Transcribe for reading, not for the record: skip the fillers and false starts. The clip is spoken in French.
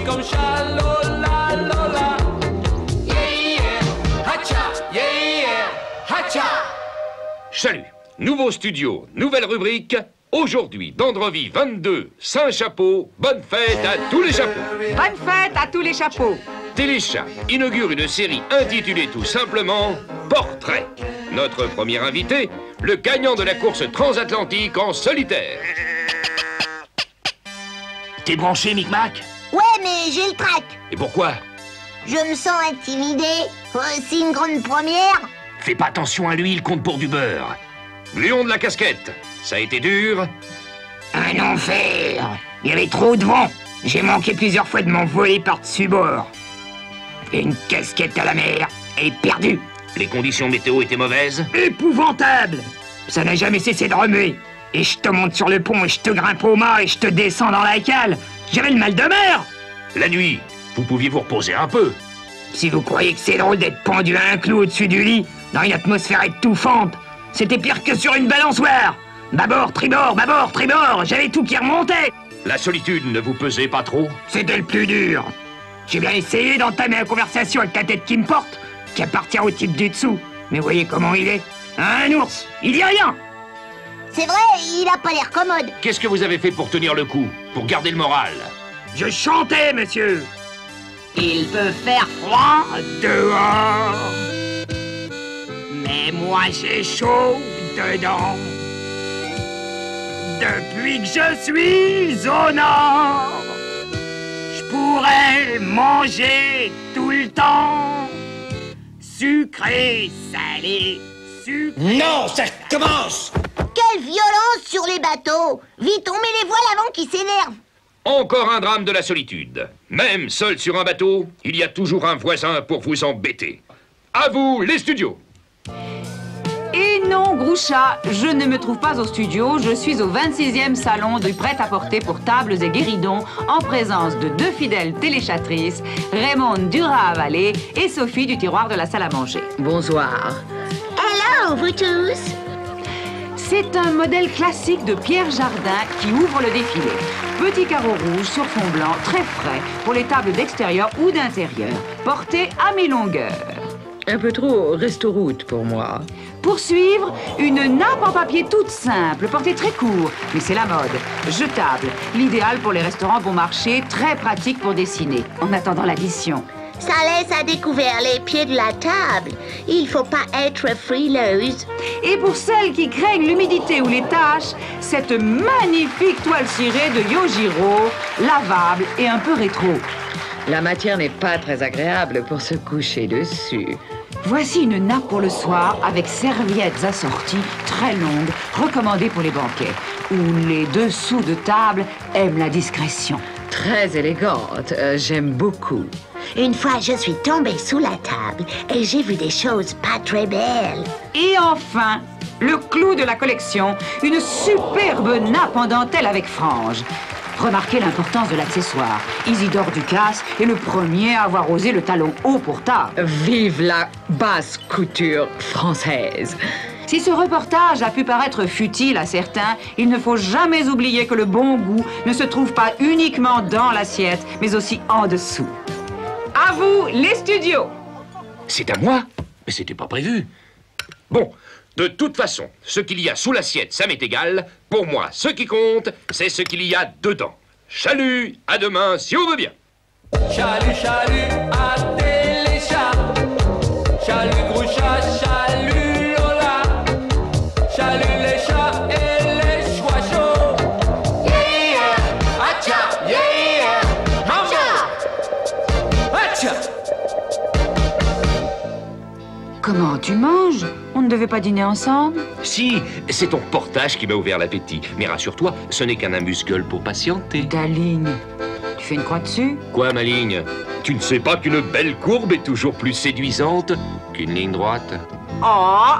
comme chat, lola, lola. Yeah, yeah, hacha, yeah, yeah, hacha. Salut, nouveau studio, nouvelle rubrique. Aujourd'hui, Dandrevie 22, Saint-Chapeau, bonne fête à tous les chapeaux. Bonne fête à tous les chapeaux. Téléchat inaugure une série intitulée tout simplement Portrait. Notre premier invité, le gagnant de la course transatlantique en solitaire. T'es branché, Micmac? Ouais, mais j'ai le trac. Et pourquoi? Je me sens intimidé. C'est une grande première. Fais pas attention à lui, il compte pour du beurre. Léon de la casquette, ça a été dur? Un enfer. Il y avait trop de vent. J'ai manqué plusieurs fois de m'envoler par-dessus bord. Une casquette à la mer et perdu. Les conditions météo étaient mauvaises? Épouvantable. Ça n'a jamais cessé de remuer. Et je te monte sur le pont et je te grimpe au mât et je te descends dans la cale. J'avais le mal de mer. La nuit, vous pouviez vous reposer un peu. Si vous croyez que c'est drôle d'être pendu à un clou au-dessus du lit, dans une atmosphère étouffante, c'était pire que sur une balançoire. Bâbord, tribord, j'avais tout qui remontait. La solitude ne vous pesait pas trop? C'était le plus dur. J'ai bien essayé d'entamer la conversation avec la tête qui me porte, qui appartient au type du dessous. Mais voyez comment il est. Un ours, il dit rien. C'est vrai, il a pas l'air commode. Qu'est-ce que vous avez fait pour tenir le coup, pour garder le moral? Je chantais, monsieur. Il peut faire froid Dehors. Mais moi j'ai chaud dedans. Depuis que je suis au nord, je pourrais manger tout le temps. Sucré, salé, sucré... Non, ça commence! Quelle violence sur les bateaux. Vite, on met les voiles avant qu'ils s'énervent. Encore un drame de la solitude. Même seul sur un bateau, il y a toujours un voisin pour vous embêter. À vous, les studios. Et non, Groucha, je ne me trouve pas au studio, je suis au 26e salon du prêt-à-porter pour tables et guéridons en présence de deux fidèles téléchatrices, Raymonde Duras-Vallée et Sophie du tiroir de la salle à manger. Bonsoir. Hello, vous tous. C'est un modèle classique de Pierre Jardin qui ouvre le défilé. Petit carreau rouge sur fond blanc, très frais, pour les tables d'extérieur ou d'intérieur, porté à mi-longueur. Un peu trop restoroute pour moi. Pour suivre, une nappe en papier toute simple, portée très court, mais c'est la mode. Jetable, l'idéal pour les restaurants bon marché, très pratique pour dessiner, en attendant l'addition. Ça laisse à découvert les pieds de la table. Il faut pas être frileuse. Et pour celles qui craignent l'humidité ou les taches, cette magnifique toile cirée de Yojiro, lavable et un peu rétro. La matière n'est pas très agréable pour se coucher dessus. Voici une nappe pour le soir avec serviettes assorties très longues, recommandées pour les banquets, où les dessous de table aiment la discrétion. Très élégante, j'aime beaucoup. Une fois, je suis tombée sous la table et j'ai vu des choses pas très belles. Et enfin, le clou de la collection, une superbe nappe en dentelle avec franges. Remarquez l'importance de l'accessoire. Isidore Ducasse est le premier à avoir osé le talon haut pour table. Vive la basse couture française. Si ce reportage a pu paraître futile à certains, il ne faut jamais oublier que le bon goût ne se trouve pas uniquement dans l'assiette, mais aussi en dessous. À vous, les studios! C'est à moi? Mais c'était pas prévu. Bon, de toute façon, ce qu'il y a sous l'assiette, ça m'est égal. Pour moi, ce qui compte, c'est ce qu'il y a dedans. Chalut, à demain, si on veut bien. Chalut, chalut, à téléchat. Chalut, Groucha, chalut, Lola. Chalut, les chats et les choix chauds. Yeah, hacha, yeah, hacha. Comment tu manges? On ne devait pas dîner ensemble? Si, c'est ton reportage qui m'a ouvert l'appétit. Mais rassure-toi, ce n'est qu'un amuse-gueule pour patienter. Ta ligne. Tu fais une croix dessus? Quoi, ma ligne? Tu ne sais pas qu'une belle courbe est toujours plus séduisante qu'une ligne droite? Oh!